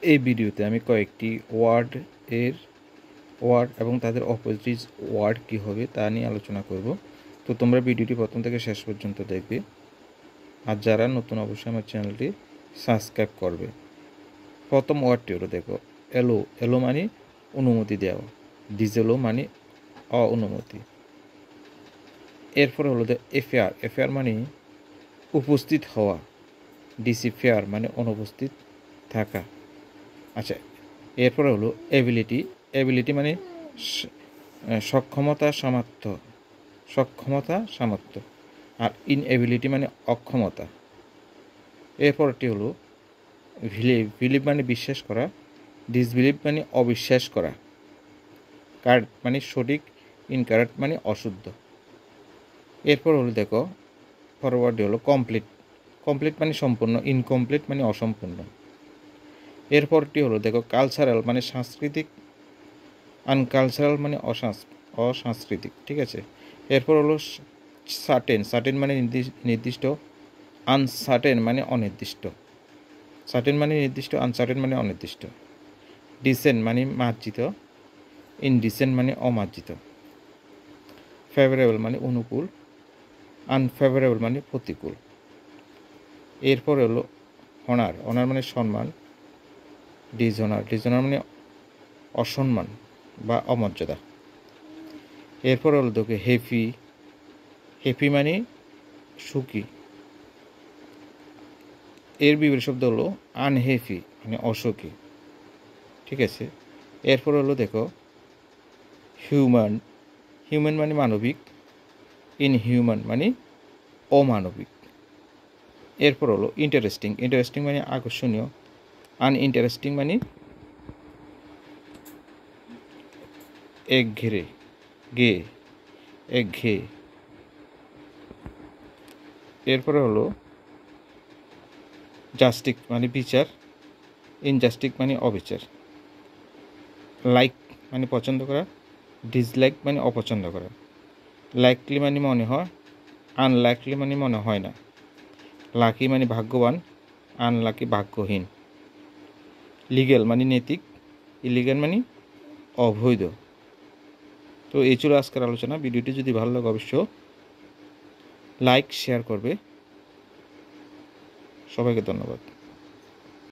এই ভিডিওতে আমি কয়েকটি ওয়ার্ড এবং তাদের অপোজিট ওয়ার্ড কী হবে তা নিয়ে আলোচনা করব। তো তোমরা ভিডিওটি প্রথম থেকে শেষ পর্যন্ত দেখবে, আর যারা নতুন অবশ্যই আমার চ্যানেলটি সাবস্ক্রাইব করবে। প্রথম ওয়ার্ডটি হলো, দেখো, এলো। এলো মানে অনুমতি দেওয়া, ডিজেলো মানে অনুমতি। এরপরে হলো এফেয়ার। এফেয়ার মানে উপস্থিত হওয়া, ডিসিফেয়ার মানে অনুপস্থিত থাকা। আচ্ছা, এরপরে হলো এবিলিটি। এবিলিটি মানে সক্ষমতা, সামর্থ্য। আর ইনএবিলিটি মানে অক্ষমতা। এরপরটি হলো বিলিভ। বিলিভ মানে বিশ্বাস করা, ডিসবিলিভ মানে অবিশ্বাস করা। কারেক্ট মানে সঠিক, ইনকারেক্ট মানে অশুদ্ধ। এরপর হলো, দেখো, ফরওয়ার্ডে হলো কমপ্লিট। কমপ্লিট মানে সম্পূর্ণ, ইনকমপ্লিট মানে অসম্পূর্ণ। এরপরটি হলো, দেখো, কালচারাল মানে সাংস্কৃতিক, আনকালচারাল মানে অসাংস্কৃতিক। ঠিক আছে। এরপর হলো সার্টেন। সার্টেন মানে নির্দিষ্ট, আনসার্টেন মানে অনির্দিষ্ট। সার্টেন মানে নির্দিষ্ট, আনসার্টেন মানে অনির্দিষ্ট। ডিসেন্ট মানে মার্জিত, ইনডিসেন্ট মানে অমার্জিত। ফেভারেবল মানে অনুকূল, আনফেভারেবল মানে প্রতিকূল। এরপর হলো অনার। অনার মানে সম্মান, ডিসঅনার। ডিসঅনার মানে অসম্মান বা অমর্যাদা। এরপর হলো, দেখো, হ্যাপি। হ্যাপি মানে সুখী। এর বিপরীত শব্দ হলো আনহ্যাপি মানে অসুখী। ঠিক আছে। এরপর হলো, দেখো, হিউম্যান। হিউম্যান মানে মানবিক, ইনহিউম্যান মানে অমানবিক। এরপর হলো ইন্টারেস্টিং। ইন্টারেস্টিং মানে আকর্ষণীয়, আনইন্টারেস্টিং মানে একঘেয়ে। এরপরে হলো জাস্টিক মানে বিচার, ইনজাস্টিক মানে অবিচার। লাইক মানে পছন্দ করা, ডিসলাইক মানে অপছন্দ করা। লাইকলি মানে মনে হয়, আনলাইকলি মানে মনে হয় না। লাকি মানে ভাগ্যবান, আনলাকি ভাগ্যহীন। লিগ্যাল মানে নৈতিক, ইলিগ্যাল মানে অবৈধ। তো এই ছিল আজকের আলোচনা। ভিডিওটি যদি ভালো লাগে অবশ্যই লাইক শেয়ার করবে। সবাইকে ধন্যবাদ।